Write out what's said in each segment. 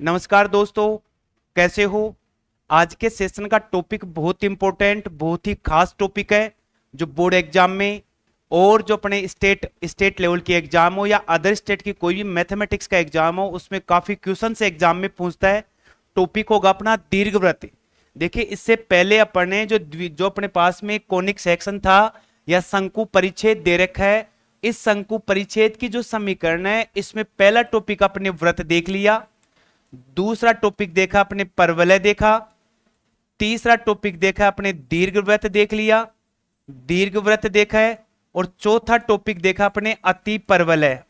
नमस्कार दोस्तों, कैसे हो। आज के सेशन का टॉपिक बहुत इंपॉर्टेंट, बहुत ही खास टॉपिक है जो बोर्ड एग्जाम में और जो अपने स्टेट लेवल की एग्जाम हो या अदर स्टेट की कोई भी मैथमेटिक्स का एग्जाम हो उसमें काफी क्वेश्चन से एग्जाम में पूछता है। टॉपिक होगा अपना दीर्घवृत्त। देखिए, इससे पहले अपन ने जो अपने पास में कोनिक सेक्शन था या शंकु परिच्छेद दे रखा है, इस शंकु परिच्छेद की जो समीकरण है इसमें पहला टॉपिक अपने वृत्त देख लिया, दूसरा टॉपिक देखा अपने परवलय देखा, तीसरा टॉपिक देखा अपने दीर्घवृत्त देख लिया, दीर्घवृत्त देखा है, और चौथा टॉपिक देखा अपने अति परवलय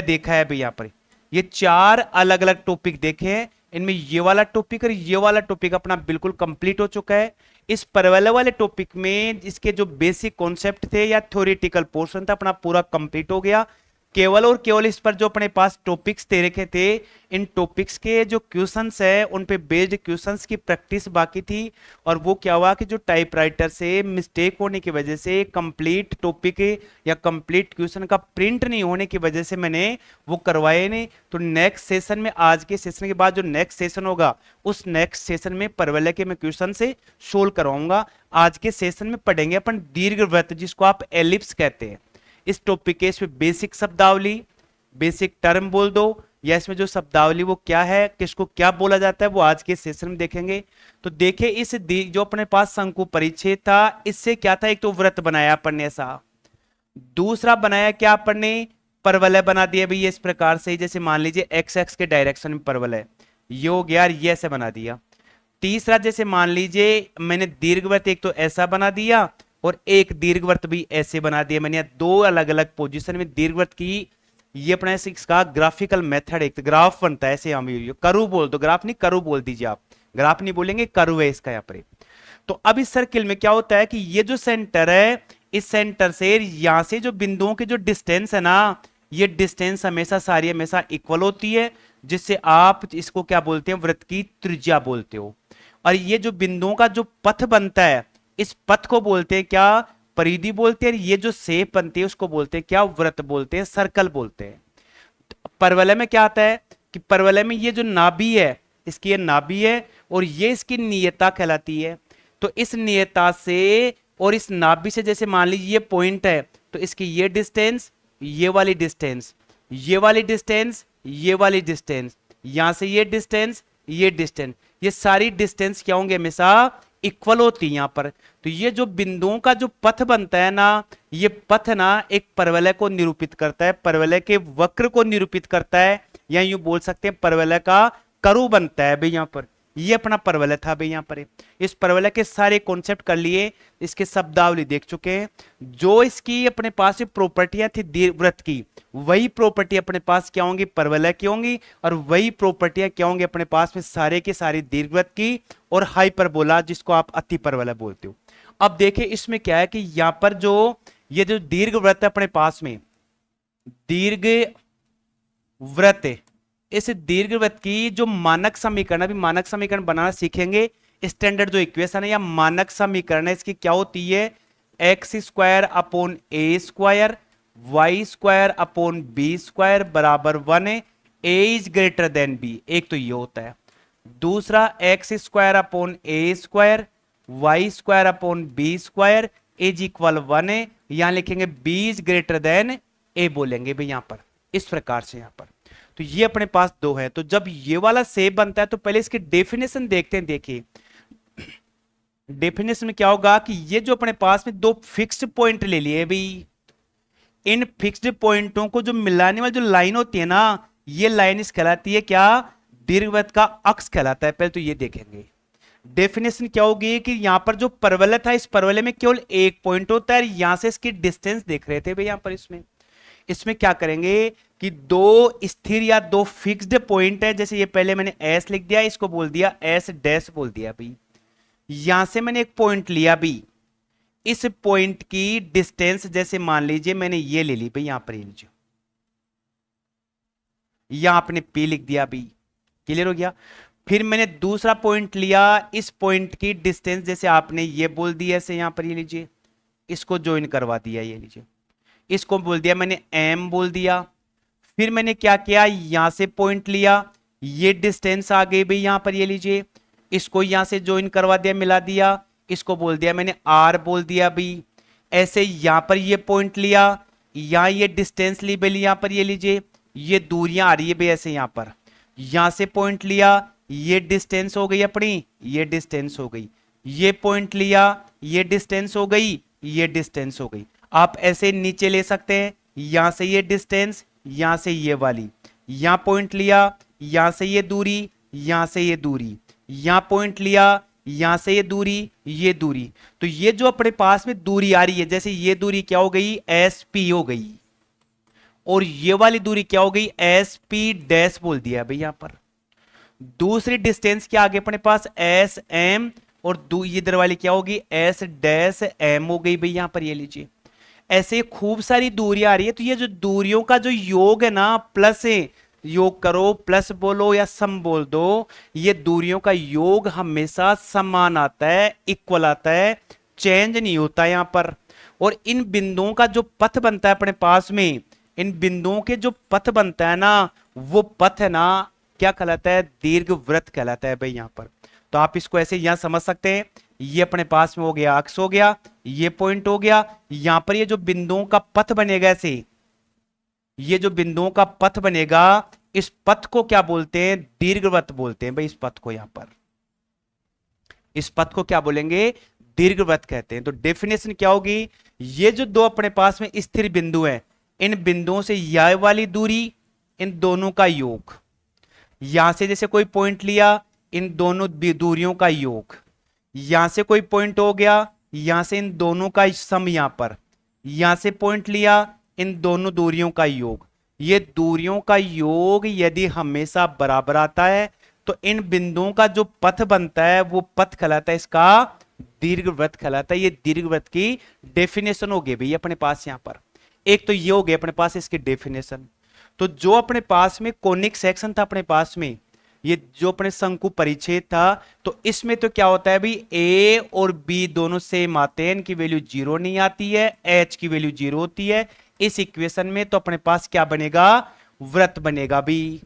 देखा है भाई। यहां पर ये चार अलग अलग टॉपिक देखे हैं। इनमें ये वाला टॉपिक और ये वाला टॉपिक अपना बिल्कुल कंप्लीट हो चुका है। इस परवलय वाले टॉपिक में इसके जो बेसिक कॉन्सेप्ट थे या थ्योरेटिकल पोर्शन था अपना पूरा कंप्लीट हो गया। केवल और केवल इस पर जो अपने पास टॉपिक्स दे रखे थे, इन टॉपिक्स के जो क्वेश्चंस है उन पे बेस्ड क्वेश्चंस की प्रैक्टिस बाकी थी। और वो क्या हुआ कि जो टाइपराइटर से मिस्टेक होने की वजह से कंप्लीट टॉपिक या कंप्लीट क्वेश्चन का प्रिंट नहीं होने की वजह से मैंने वो करवाए नहीं। तो नेक्स्ट सेशन में, आज के सेशन के बाद जो नेक्स्ट सेशन होगा उस नेक्स्ट सेशन में परवलय के मैं क्वेश्चन से सोल्व करवाऊंगा। आज के सेशन में पढ़ेंगे अपन दीर्घवृत्त, जिसको आप एलिप्स कहते हैं। इस टॉपिक के इसमें बेसिक शब्दावली, बेसिक टर्म बोल दो, या इसमें जो शब्दावली वो क्या है, किसको क्या बोला जाता है, वो आज के सेशन में देखेंगे। तो देखिए, जो अपने पास शंकु परिच्छेद था, इससे क्या था, एक तो वृत्त बनाया अपन ने ऐसा, दूसरा बनाया क्या अपन ने, परवलय बना दिया भैया इस प्रकार से। जैसे मान लीजिए एक्स एक्स के डायरेक्शन में परवलय, ये हो गया, ये ऐसे बना दिया। तीसरा, जैसे मान लीजिए मैंने दीर्घवृत्त एक तो ऐसा बना दिया और एक दीर्घवृत्त भी ऐसे बना दिया मैंने, दो अलग अलग पोजीशन में दीर्घवृत्त की। ये अपना इसका ग्राफिकल मेथड, एक तो ग्राफ बनता है ऐसे, हम करू बोल दो, ग्राफ नहीं करू बोल दीजिए आप, ग्राफ नहीं बोलेंगे, करू है इसका यहाँ पर। तो अब इस सर्किल में क्या होता है कि ये जो सेंटर है, इस सेंटर से यहां से जो बिंदुओं की जो डिस्टेंस है ना, ये डिस्टेंस हमेशा सारी हमेशा इक्वल होती है, जिससे आप इसको क्या बोलते हैं, वृत्त की त्रिज्या बोलते हो। और ये जो बिंदुओं का जो पथ बनता है, इस पथ को बोलते हैं क्या, परिधि बोलते हैं। ये जो शेप बनती है उसको बोलते हैं क्या, वृत्त बोलते हैं, सर्कल बोलते हैं। परवलय में क्या आता है कि परवलय में ये जो नाभि है, इसकी ये नाभि है और ये इसकी नियता कहलाती है। तो इस नियता से और इस नाभि से, जैसे मान लीजिए ये पॉइंट है, तो इसकी ये डिस्टेंस, ये वाली डिस्टेंस, ये वाली डिस्टेंस, ये वाली डिस्टेंस, यहां से ये डिस्टेंस, ये डिस्टेंस, ये सारी डिस्टेंस क्या होंगे, हमेशा इक्वल होती है यहां पर। तो ये जो बिंदुओं का जो पथ बनता है ना, ये पथ ना एक परवलय को निरूपित करता है, परवलय के वक्र को निरूपित करता है, या यूं बोल सकते हैं परवलय का करु बनता है भाई यहां पर। ये अपना परवलय था भाई यहां पर। इस परवलय के सारे कॉन्सेप्ट कर लिए, इसके शब्दावली देख चुके हैं। जो इसकी अपने पास प्रॉपर्टियां थी दीर्घवृत्त की, वही प्रॉपर्टी अपने पास क्या होंगी, परवलय की होंगी, और वही प्रॉपर्टियां क्या होंगी अपने पास में सारे के सारे दीर्घवृत्त की और हाइपरबोला, जिसको आप अति परवलय बोलते हो। अब देखिए इसमें क्या है कि यहां पर जो ये जो दीर्घवृत्त है अपने पास में, दीर्घ वृत्त, इस दीर्घवृत्त की जो मानक समीकरण, अभी मानक समीकरण बनाना सीखेंगे। स्टैंडर्ड जो इक्वेशन है या मानक समीकरण है, इसकी क्या होती है, x square upon a square y square upon B square बराबर 1 है, a is greater than b. एक तो ये होता है। दूसरा, x square upon a square y square upon B square is equal 1 है, यहां लिखेंगे b is greater than a बोलेंगे भाई यहां पर, इस प्रकार से यहां पर। तो ये अपने पास दो है। तो जब ये वाला शेप बनता है तो पहले इसकी डेफिनेशन देखते हैं। देखिए डेफिनेशन में क्या होगा कि ये जो अपने पास में दो फिक्स्ड पॉइंट ले लिए भाई, इन फिक्स्ड पॉइंटों को जो मिलाने वाली जो लाइन होती है ना, ये लाइन इस कहलाती है क्या, दीर्घवृत्त का अक्ष कहलाता है। पहले तो ये देखेंगे डेफिनेशन क्या होगी कि यहां पर जो परवलय था, इस परवलय में केवल एक पॉइंट होता है, यहां से इसकी डिस्टेंस देख रहे थे भाई यहां पर। इसमें इसमें क्या करेंगे कि दो स्थिर या दो फिक्स्ड पॉइंट है, जैसे ये पहले मैंने एस लिख दिया, इसको बोल दिया एस डैश बोल दिया भाई। यहां से मैंने एक पॉइंट लिया भी, इस पॉइंट की डिस्टेंस जैसे मान लीजिए मैंने ये ले ली भाई, यहां पर ये लीजिए, यहां आपने पी लिख दिया भी, क्लियर हो गया। फिर मैंने दूसरा पॉइंट लिया, इस पॉइंट की डिस्टेंस जैसे आपने ये बोल दिया ऐसे, यहां पर ये लीजिए, इसको ज्वाइन करवा दिया, ये लीजिए, इसको बोल दिया मैंने एम बोल दिया। फिर मैंने क्या किया, यहां से पॉइंट लिया, ये डिस्टेंस आ गई भाई यहां पर, ये लीजिए, इसको यहां से ज्वाइन करवा दिया, मिला दिया, इसको बोल दिया मैंने आर बोल दिया भाई। ऐसे यहां पर ये पॉइंट लिया, यहां ये डिस्टेंस ली भाई, यहां पर ये लीजिए, ये दूरियां आ रही है भाई ऐसे, यहां पर यहां से पॉइंट लिया, ये डिस्टेंस हो गई अपनी, ये डिस्टेंस हो गई, ये पॉइंट लिया, ये डिस्टेंस हो गई, ये डिस्टेंस हो गई। आप ऐसे नीचे ले सकते हैं, यहां से ये डिस्टेंस, यहां से ये वाली, यहां पॉइंट लिया, यहां से ये दूरी, यहां से ये दूरी, यहां पॉइंट लिया, यहां से ये दूरी, ये दूरी। तो ये जो अपने पास में दूरी आ रही है, जैसे ये दूरी क्या हो गई, एस पी हो गई, और ये वाली दूरी क्या हो गई, एस पी डैश बोल दिया भाई यहां पर। दूसरी डिस्टेंस क्या आगे अपने पास, एस एम, और इधर वाली क्या होगी, एस डैश एम हो गई भाई यहां पर, ये लीजिए। ऐसे खूब सारी दूरियां आ रही है, तो ये जो दूरियों का जो योग है ना, प्लस है, योग करो, प्लस बोलो या सम बोल दो, ये दूरियों का योग हमेशा समान आता है, इक्वल आता है, चेंज नहीं होता यहां पर। और इन बिंदुओं का जो पथ बनता है अपने पास में, इन बिंदुओं के जो पथ बनता है ना, वो पथ है ना, क्या कहलाता है, दीर्घवृत्त कहलाता है भाई यहां पर। तो आप इसको ऐसे यहां समझ सकते हैं, ये अपने पास में हो गया, अक्ष हो गया, ये पॉइंट हो गया, यहां पर ये जो बिंदुओं का पथ बनेगा ऐसे, ये जो बिंदुओं का पथ बनेगा, इस पथ को क्या बोलते हैं, दीर्घवृत्त बोलते हैं भाई इस पथ को, यहां पर इस पथ को क्या बोलेंगे, दीर्घवृत्त कहते हैं। तो डेफिनेशन क्या होगी, ये जो दो अपने पास में स्थिर बिंदु हैं, इन बिंदुओं से यह वाली दूरी, इन दोनों का योग, यहां से जैसे कोई पॉइंट लिया, इन दोनों दूरियों का योग, यहां से कोई पॉइंट हो गया, यहां से इन दोनों का सम, यहां पर यहां से पॉइंट लिया, इन दोनों दूरियों का योग, ये दूरियों का योग यदि हमेशा बराबर आता है, तो इन बिंदुओं का जो पथ बनता है, वो पथ कहलाता है इसका दीर्घवृत्त कहलाता है। ये दीर्घवृत्त की डेफिनेशन हो गई भैया अपने पास यहां पर। एक तो ये हो गया अपने पास इसकी डेफिनेशन। तो जो अपने पास में कोनिक सेक्शन था अपने पास में, ये जो अपने शंकु परिच्छेद था, तो इसमें तो क्या होता है भाई, ए और बी दोनों सेम आते हैं, इनकी वैल्यू जीरो नहीं आती है, एच की वैल्यू जीरो होती है इस इक्वेशन में। तो अपने पास क्या बनेगा, वृत्त बनेगा भी।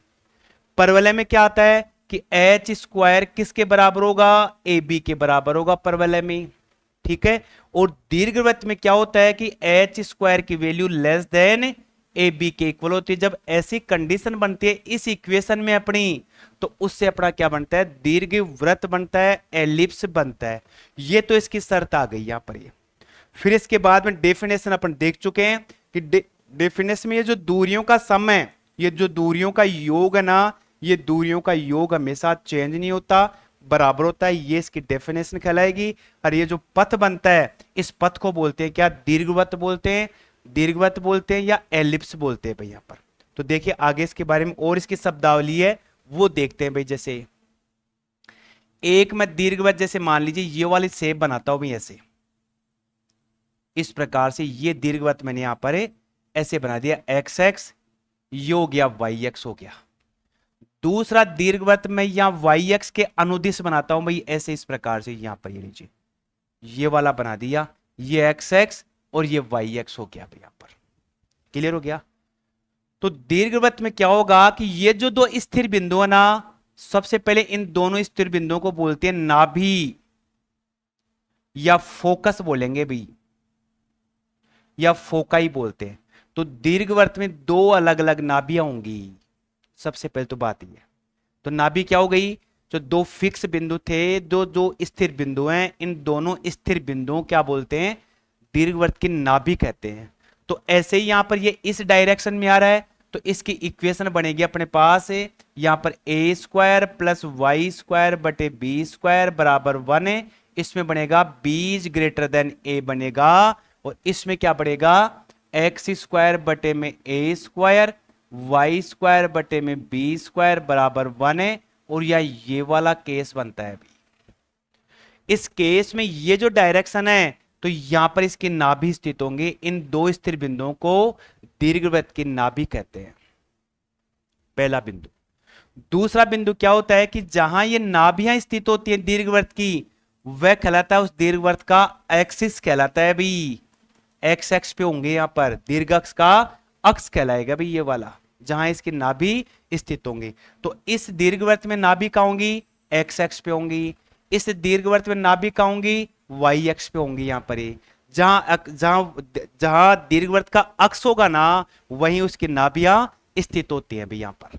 परवलय में क्या आता है कि एच स्क्वायर किसके बराबर होगा, ए बी के बराबर होगा परवलय में, ठीक है। और दीर्घवृत्त में क्या होता है कि एच स्क्वायर की value less than A B के इक्वल होती है। जब ऐसी कंडीशन बनती है इस इक्वेशन में अपनी, तो उससे अपना क्या बनता है, दीर्घवृत्त बनता है, एलिप्स बनता है। ये तो इसकी शर्त आ गई यहां पर। ये फिर इसके बाद में डेफिनेशन अपन देख चुके हैं कि डेफिनेशन में ये जो दूरियों का सम है, ये जो दूरियों का योग है ना, ये दूरियों का योग हमेशा चेंज नहीं होता, बराबर होता है, ये इसकी डेफिनेशन कहलाएगी। और ये जो पथ बनता है, इस पथ को बोलते हैं क्या, दीर्घवृत्त बोलते हैं, दीर्घवृत्त बोलते हैं या एलिप्स बोलते हैं भाई यहां पर। तो देखिए आगे इसके बारे में और इसकी शब्दावली है वो देखते हैं भाई। जैसे एक मैं दीर्घवृत्त, जैसे मान लीजिए ये वाली शेप बनाता हूं भाई ऐसे, इस प्रकार से ये दीर्घवृत्त मैंने यहां पर ऐसे बना दिया, एक्स एक्स, ये हो गया वाई एक्स हो गया। दूसरा दीर्घवृत्त मैं यहां वाई एक्स के अनुदिश बनाता हूं भाई ऐसे, इस प्रकार से यहां पर ये लीजिए, ये वाला बना दिया, ये एक्स एक्स और ये वाई एक्स हो गया भाई यहां पर। क्लियर हो गया। तो दीर्घवृत्त में क्या होगा कि ये जो दो स्थिर बिंदु है ना, सबसे पहले इन दोनों स्थिर बिंदुओं को बोलते हैं नाभि या फोकस बोलेंगे भाई, या फोकाई बोलते हैं। तो दीर्घवृत्त में दो अलग अलग नाभियां होंगी। सबसे पहले तो बात यह, तो नाभि क्या हो गई, जो दो फिक्स बिंदु थे, जो स्थिर बिंदु हैं, इन दोनों स्थिर बिंदुओं क्या बोलते हैं, दीर्घवृत्त की नाभि कहते हैं। तो ऐसे ही यहां पर ये इस डायरेक्शन में आ रहा है, तो इसकी इक्वेशन बनेगी अपने पास यहां पर ए स्क्वायर प्लस वाई स्क्वायर बटे बी स्क्वायर बराबर 1 है। इसमें बनेगा बी इज ग्रेटर देन ए बनेगा, और इसमें क्या बढ़ेगा, एक्स स्क्वायर बटे में ए स्क्वायर, वाई स्क्वायर बटे में बी स्क्वायर बराबर 1 है। और या ये वाला केस बनता है अभी। इस केस में ये जो डायरेक्शन है, तो यहां पर इसके नाभि स्थित होंगे। इन दो स्थिर बिंदुओं को दीर्घवृत्त की नाभि कहते हैं, पहला बिंदु। दूसरा बिंदु क्या होता है कि जहां ये नाभियां स्थित होती हैं दीर्घवृत्त की, वह कहलाता है, उस दीर्घवृत्त का एक्सिस कहलाता है भाई। एक्स एक्स पे होंगे यहां पर, दीर्घ अक्ष का अक्ष कहलाएगा भाई ये वाला। जहां इसकी नाभि स्थित होंगे। तो इस दीर्घवृत्त में नाभि कहाँ होंगी, एक्स एक्स पे होंगी। इस दीर्घवृत्त में नाभि कहाँ होंगी, वाई एक्स पे होंगी। यहां पर जहां जहां जहां दीर्घवृत्त का अक्ष होगा ना, वहीं उसकी नाभियां स्थित होती हैं भाई। यहां पर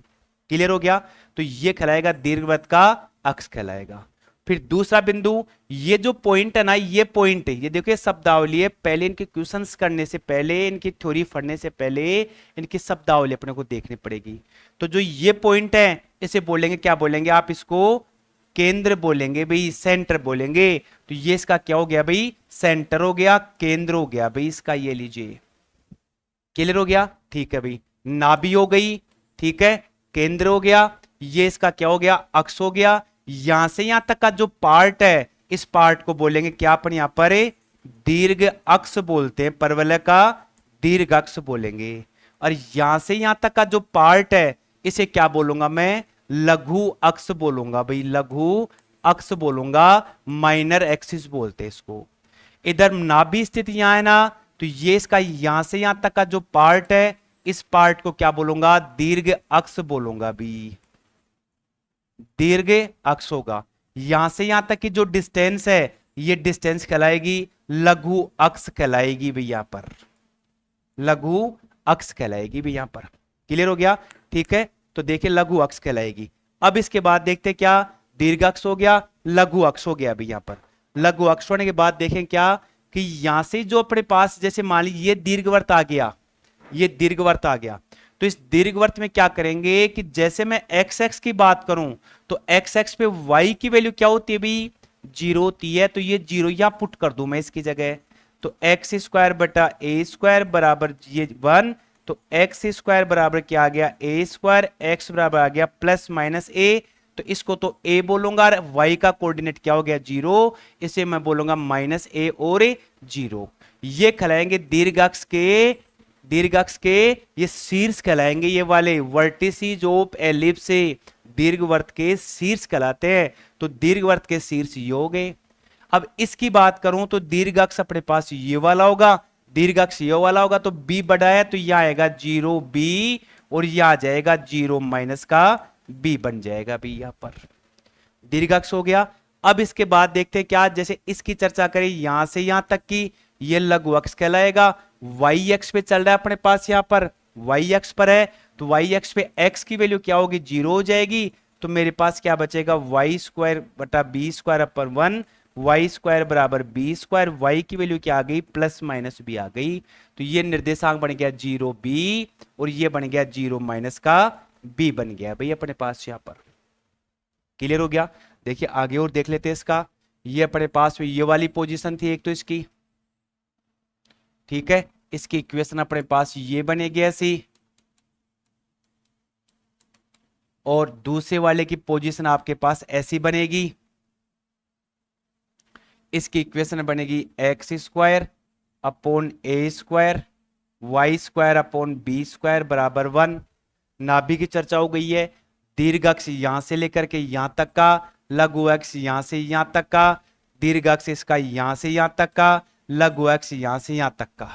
क्लियर हो गया। तो ये कहलाएगा दीर्घवृत्त का अक्ष कहलाएगा। फिर दूसरा बिंदु, ये जो पॉइंट है ना, ये पॉइंट, ये देखिए शब्दावली है, पहले इनके क्वेश्चंस करने से पहले, इनकी थ्योरी पढ़ने से पहले इनकी शब्दावली अपने को देखनी पड़ेगी। तो जो ये पॉइंट है इसे बोलेंगे, क्या बोलेंगे आप इसको, केंद्र बोलेंगे भाई, सेंटर बोलेंगे। तो ये इसका क्या हो गया भाई, सेंटर हो गया, केंद्र हो गया भाई इसका, ये लीजिए। क्लियर हो गया, ठीक है भाई। नाभि हो गई, ठीक है, केंद्र हो गया, ये इसका क्या हो गया, अक्ष हो गया। यहां से यहां तक का जो पार्ट है, इस पार्ट को बोलेंगे क्या अपन यहां पर, दीर्घ अक्ष बोलते हैं, परवलय का दीर्घ अक्ष बोलेंगे। और यहां से यहां तक का जो पार्ट है, इसे क्या बोलूंगा मैं, लघु अक्ष बोलूंगा भाई, लघु अक्ष बोलूंगा, माइनर एक्सिस बोलते हैं इसको। इधर नाभि स्थित यहां है ना, तो ये इसका यहां से यहां तक का जो पार्ट है, इस पार्ट को क्या बोलूंगा, दीर्घ अक्ष बोलूंगा भी, दीर्घ अक्ष होगा। यहां से यहां तक की जो डिस्टेंस है, ये डिस्टेंस कहलाएगी लघु अक्ष कहलाएगी भी, यहां पर लघु अक्ष कहलाएगी भी यहां पर। क्लियर हो गया, ठीक है। तो देखिए लघु अक्ष कहलाएगी। अब इसके बाद देखते क्या, दीर्घ अक्ष हो गया, लघु अक्ष हो गया अभी यहां पर। लघु अक्ष होने के बाद देखें क्या, कि यहां से जो अपने पास, जैसे मान लीजिए ये दीर्घवृत्त आ गया, ये दीर्घवृत्त आ गया, तो इस दीर्घवृत्त में क्या करेंगे कि जैसे मैं एक्स एक्स की बात करूं, तो एक्स एक्स पे वाई की वैल्यू क्या होती है भाई, 0 होती है। तो ये 0 यहां पुट कर दूं मैं इसकी जगह। तो एक्स स्क्वायर बटा ए स्क्वायर बराबर ये 1। तो एक्स स्क्वायर बराबर क्या आ गया, ए स्क्वायर, एक्स बराबर आ गया प्लस माइनस ए। तो इसको तो ए बोलूंगा, और वाई का कोऑर्डिनेट क्या हो गया, 0। इसे मैं बोलूंगा माइनस ए और 0। ये कहलाएंगे दीर्घाक्ष के, दीर्घाक्ष के ये शीर्ष कहलाएंगे, ये वाले वर्टिसीज ऑफ एलिप्स से दीर्घवृत्त के शीर्ष कहलाते हैं। तो दीर्घवृत्त के शीर्ष ये हो गए। अब इसकी बात करूं तो दीर्घाक्ष अपने पास ये वाला होगा, दीर्घाक्ष ये वाला होगा, तो b बढ़ाया तो यह आएगा 0b, और यह आ जाएगा 0 माइनस का b बन जाएगा भी यहां पर। दीर्घाक्ष हो गया। अब इसके बाद देखते हैं क्या, जैसे इसकी चर्चा करें यहां से यहां तक की, ये लघु अक्ष कहलाएगा। वाई एक्स पे चल रहा है अपने पास, यहां पर वाई एक्स पर है, तो वाई एक्स पे एक्स की वैल्यू क्या होगी, 0 हो जाएगी। तो मेरे पास क्या बचेगा, वाई स्क्वायर बटा बी स्क्वायर अपर 1, वाई स्क्वायर बराबर बी स्क्वायर, वाई की वैल्यू क्या आ गई, प्लस माइनस बी आ गई। तो ये निर्देशांक बन गया 0b, और ये बन गया 0 माइनस का b बन गया भाई अपने पास यहां पर। क्लियर हो गया। देखिए आगे और देख लेते हैं इसका। ये अपने पास में ये वाली पोजीशन थी एक तो इसकी, ठीक है, इसकी इक्वेशन अपने पास ये बनेगी ऐसी, और दूसरे वाले की पोजीशन आपके पास ऐसी बनेगी। इसकी इक्वेशन बनेगी x square upon a square, y square upon B square बराबर 1। नाभि की चर्चा हो गई है। दीर्घाक्ष यहां से लेकर के यहां तक का, लघु अक्ष यहां से यहां तक का, दीर्घाक्ष इसका यहां से यहां तक का, लघु अक्ष यहां से यहां तक का,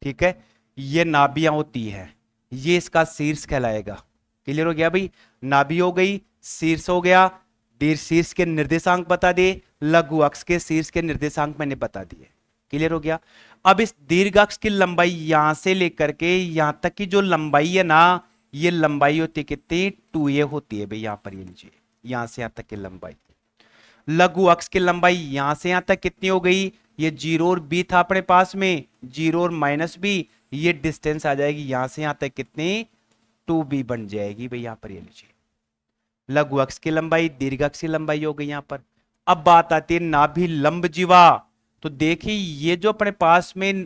ठीक है। ये नाभियां होती है, ये इसका शीर्ष कहलाएगा। क्लियर हो गया भाई, नाभि हो गई, शीर्ष हो गया। शीर्ष के निर्देशांक बता दिए, लघु अक्ष के शीर्ष के निर्देशांक मैंने बता दिए। क्लियर हो गया। अब इस दीर्घाक्ष की लंबाई यहां से लेकर के यहां तक की जो लंबाई है ना, ये लंबाई होती है कितनी, 2a होती है भाई यहां पर, ये लीजिए यहां से यहां तक की लंबाई। लघु अक्ष की लंबाई यहां से यहां तक कितनी हो गई, ये 0 और b था अपने पास में, 0 और माइनस b, ये डिस्टेंस आ जाएगी यहां से यहां तक कितनी, 2b बन जाएगी भाई यहां पर, ये लीजिए लघु अक्ष की लंबाई, दीर्घ अक्ष की लंबाई हो गई यहां पर। अब बात आती है नाभि लंब जीवा। तो देखिए ये जो अपने पास में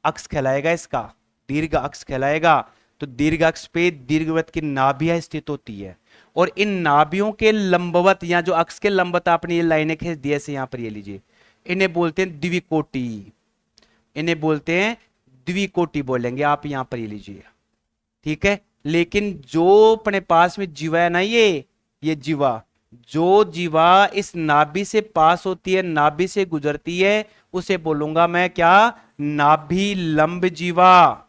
अक्ष कहलाएगा, इसका दीर्घ अक्ष कहलाएगा। तो दीर्घ अक्ष पे दीर्घवृत्त की नाभियां स्थित होती है, और इन नाभियों के लंबवत, या जो अक्ष के लंबवत आपने ये लाइनें खींच दी ऐसे यहां पर, ये लीजिए, इन्हें बोलते हैं द्विकोटि, इन्हें बोलते हैं द्विकोटि बोलेंगे आप यहां पर, ये लीजिए, ठीक है। लेकिन जो अपने पास में जीवा है ना, ये जीवा, जो जीवा इस नाभि से पास होती है, नाभि से गुजरती है, उसे बोलूंगा मैं क्या, नाभि लंब जीवा,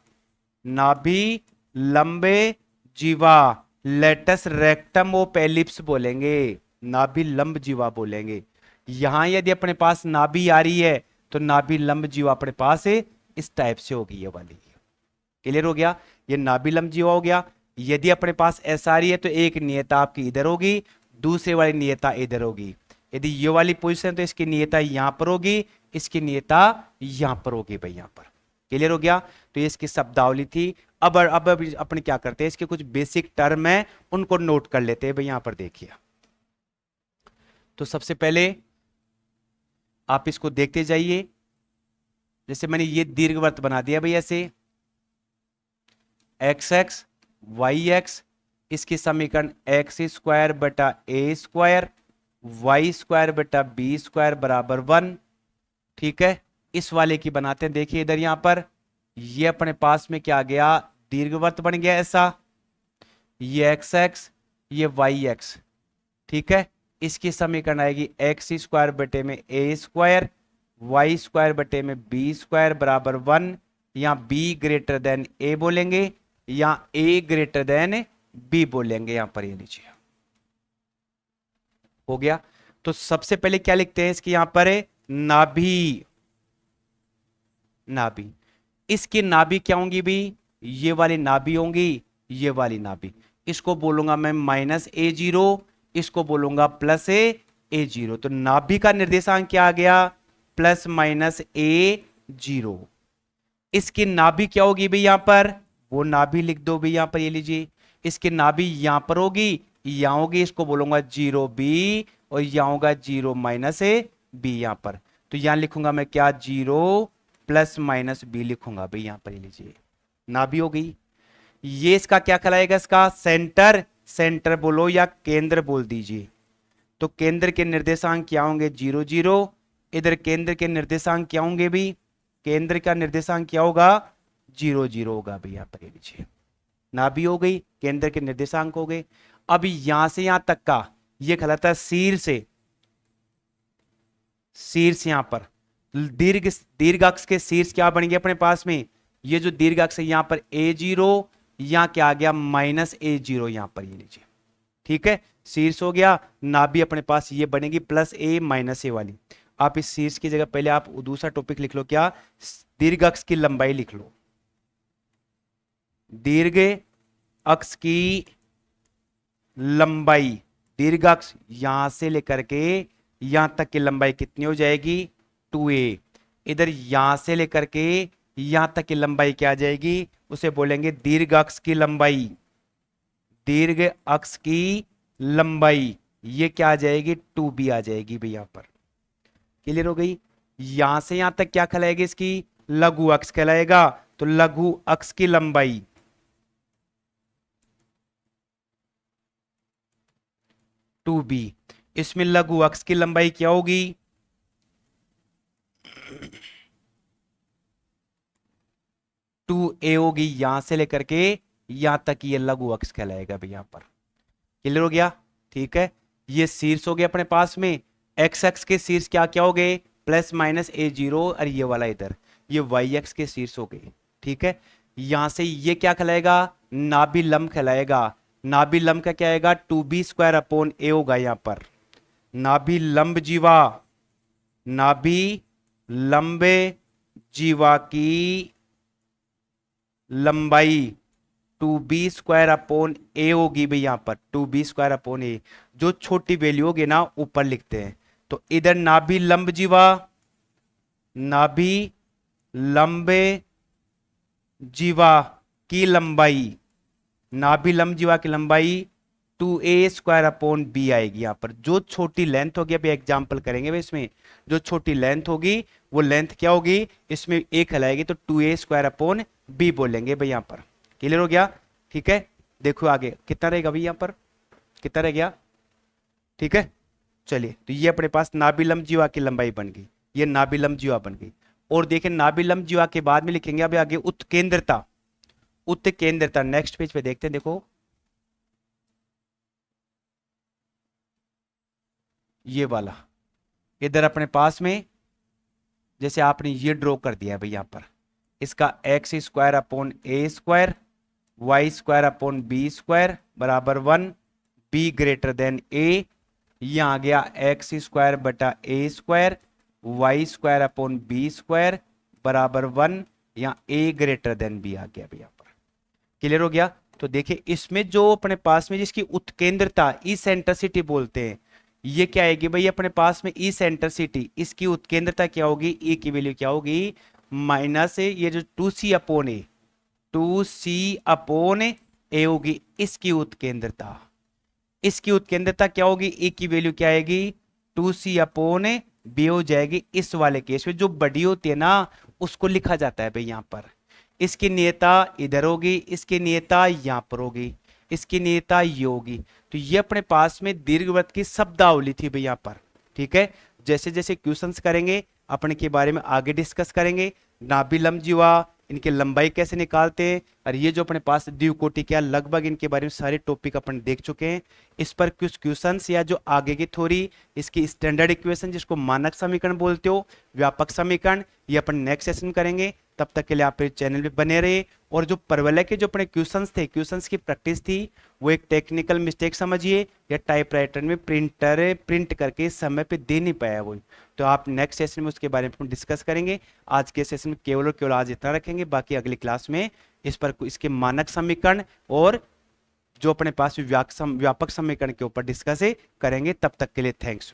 नाभि लंबे जीवा, लेटस रेक्टम ऑफ एलिप्स बोलेंगे, नाभि लंब जीवा बोलेंगे। यहां यदि अपने पास नाभि आ रही है तो नाभि लंब जीवा अपने पास है इस टाइप से होगी ये वाली। क्लियर हो गया, ये नाभि लंब जीवा हो गया। यदि अपने पास ऐसा आ रही है तो एक नियता आपकी इधर होगी, दूसरी वाली नियता इधर होगी। यदि ये वाली पोजीशन तो इसकी नियता यहां पर होगी, इसकी नियता यहां पर होगी भाई, यहां पर। क्लियर हो गया, तो ये इसकी शब्दावली थी। अब अपन क्या करते हैं, इसके कुछ बेसिक टर्म है उनको नोट कर लेते हैं भाई। यहां पर देखिए, तो सबसे पहले आप इसको देखते जाइए। जैसे मैंने ये दीर्घवृत्त बना दिया भाई ऐसे, एक्स एक्स वाई एक्स, इसकी समीकरण एक्स स्क्वायर बटा ए स्क्वायर वाई स्क्वायर बटा बी स्क्वायर बराबर 1। ठीक है, इस वाले की बनाते हैं। देखिए इधर यहां पर ये अपने पास में क्या आ गया, दीर्घवृत्त बन गया ऐसा, ये एक्स एक्स ये वाई एक्स। ठीक है, इसकी समीकरण आएगी एक्स स्क्वायर बटे में ए स्क्वायर वाई स्क्वायर बटे में बी स्क्वायर बराबर 1। यहां बी ग्रेटर देन ए बोलेंगे या ए ग्रेटर देन बी बोलेंगे, यहां पर ये लीजिए हो गया। तो सबसे पहले क्या लिखते हैं, इसकी यहां पर है नाभि, नाभि। इसकी नाभि क्या होंगी भी, ये वाली नाभि होंगी, ये वाली नाभि। इसको बोलूंगा मैं -a0, इसको बोलूंगा +a0। तो नाभि का निर्देशांक क्या आ गया, +-a0। इसकी नाभि क्या होगी भाई, यहां पर वो नाभि लिख दो भाई, यहां पर ये लीजिए। इसकी नाभि यहां पर होगी, यहां होगी, इसको बोलूंगा 0b, और यहां होगा 0-a b यहां पर। तो यहां लिखूंगा मैं क्या, 0 + -b लिखूंगा भाई, यहां पर ये लीजिए नाभि हो गई। ये इसका क्या कहलाएगा, इसका सेंटर, सेंटर बोलो या केंद्र बोल दीजिए। तो केंद्र के निर्देशांक क्या होंगे, 0-0। इधर केंद्र के निर्देशांक क्या होंगे भी, केंद्र का निर्देशांक क्या होगा, 0-0 होगा भाई, यहां पर लीजिए नाभि हो गई, केंद्र के निर्देशांक हो गए। अब यहां से यहां तक का ये कहलाता है शीर्ष से, शीर्ष यहां पर दीर्घ, दीर्घ अक्ष के शीर्ष क्या बन गया अपने पास में, ये जो दीर्घ अक्ष है यहां पर a0, यहां क्या आ गया -a0 यहां पर ये लीजिए। ठीक है, शीर्ष हो गया, नाभि अपने पास ये बनेगी +a -a वाली। आप इस शीर्ष की जगह पहले आप दूसरा टॉपिक लिख लो, क्या, दीर्घ अक्ष की लंबाई लिख लो। दीर्घ अक्ष की लंबाई, दीर्घ अक्ष यहां से लेकर के यहां तक की लंबाई कितनी हो जाएगी, 2a। इधर यहां से लेकर के यहां तक की लंबाई क्या आ जाएगी, उसे बोलेंगे दीर्घ अक्ष की लंबाई। दीर्घ अक्ष की लंबाई ये क्या आ जाएगी, 2b आ जाएगी भाई, यहां पर क्लियर हो गई। यहां से यहां तक क्या कहलाएगी, इसकी लघु अक्ष कहलाएगा। तो लघु अक्ष की लंबाई 2b, इसमें लघु अक्ष की लंबाई क्या होगी, 2a होगी। यहां से लेकर के यहां तक ये लघु अक्ष कहलाएगा भाई, यहां पर क्लियर हो गया। ठीक है, ये शीर्ष हो गया अपने पास में, एक्स एक्स के शीर्ष क्या क्या हो गए, +-a0, और ये वाला इधर ये वाई एक्स के शीर्ष हो गए। ठीक है, यहां से ये क्या कहलाएगा, नाभि लंब कहलाएगा। नाभि लंब का क्या आएगा, 2b² होगा यहां पर। नाभि लंब जीवा, नाभि लंबे जीवा की लंबाई 2b² होगी भाई, यहां पर 2b², जो छोटी वैल्यू होगी ना ऊपर लिखते हैं। तो इधर नाभि लंब जीवा, नाभि लंबे जीवा की लंबाई, नाभि लंब जीवा की लंबाई 2a² आएगी। यहां पर जो छोटी लेंथ होगी, अभी एग्जांपल करेंगे भाई, इसमें जो छोटी लेंथ होगी वो लेंथ क्या होगी, इसमें a कहलाएगी, तो 2a² बोलेंगे भाई, यहां पर क्लियर हो गया। ठीक है, देखो आगे कितना रहेगा भाई, यहां पर कितना रह गया। ठीक है, चलिए, तो ये अपने पास नाभि लंब जीवा की लंबाई बन गई, ये नाभि लंब जीवा बन गई। और देखें नाभि लंब जीवा के बाद में लिखेंगे अभी आगे उत्केंद्रता, उत्केंद्रता नेक्स्ट पेज पे देखते हैं। देखो ये वाला इधर अपने पास में जैसे आपने ये ड्रॉ कर दिया है भाई, यहां पर इसका x² / a² Y square upon B square बराबर 1, बी ग्रेटर देन ए, यहां आ गया एक्स स्क्वायर बटा a square, y square upon B square बराबर 1, यहां ए ग्रेटर देन बी आ गया भैया पर। क्लियर हो गया। तो देखिए इसमें जो अपने पास में जिसकी उत्केंद्रता इसेंट्रिसिटी बोलते हैं, ये क्या आएगी भाई अपने पास में इसेंट्रिसिटी, इसकी उत्केंद्रता क्या होगी, ई की वैल्यू क्या होगी माइनस ये जो 2c अपॉन ए, 2c अपॉन ए होगी इसकी उत्केंद्रता, इसकी उत्केंद्रता क्या होगी, ए की वैल्यू क्या आएगी 2c अपॉन बी हो जाएगी। इस वाले केस में जो बड़ी होती है ना उसको लिखा जाता है भाई यहां पर, इसकी नियता इधर होगी, इसकी नियता यहां पर होगी, इसकी नियता ये होगी। तो ये अपने पास में दीर्घवृत्त की शब्दावली थी भाई यहां पर। ठीक है, जैसे जैसे क्वेश्चंस करेंगे अपने के बारे में आगे डिस्कस करेंगे, नाभि लंब जीवा इनकी लंबाई कैसे निकालते हैं, और ये जो अपने पास द्विकोटि क्या, लगभग इनके बारे में सारे टॉपिक अपन देख चुके हैं। इस पर कुछ क्वेश्चंस या जो आगे की थ्योरी, इसकी स्टैंडर्ड इक्वेशन जिसको मानक समीकरण बोलते हो, व्यापक समीकरण, ये अपन नेक्स्ट सेशन करेंगे। तब तक के लिए आप इस चैनल पे बने रहे। और जो परवलय के जो अपने क्वेश्चंस थे, क्वेश्चंस की प्रैक्टिस थी, वो एक टेक्निकल मिस्टेक समझिए, या टाइपराइटर में प्रिंटर प्रिंट करके समय पे दे नहीं पाया वो, तो आप नेक्स्ट सेशन में उसके बारे में डिस्कस करेंगे। आज के सेशन में केवल और केवल आज इतना रखेंगे, बाकी अगली क्लास में इस पर इसके मानक समीकरण और जो अपने पास व्यापक समीकरण के ऊपर डिस्कस करेंगे। तब तक के लिए थैंक्स।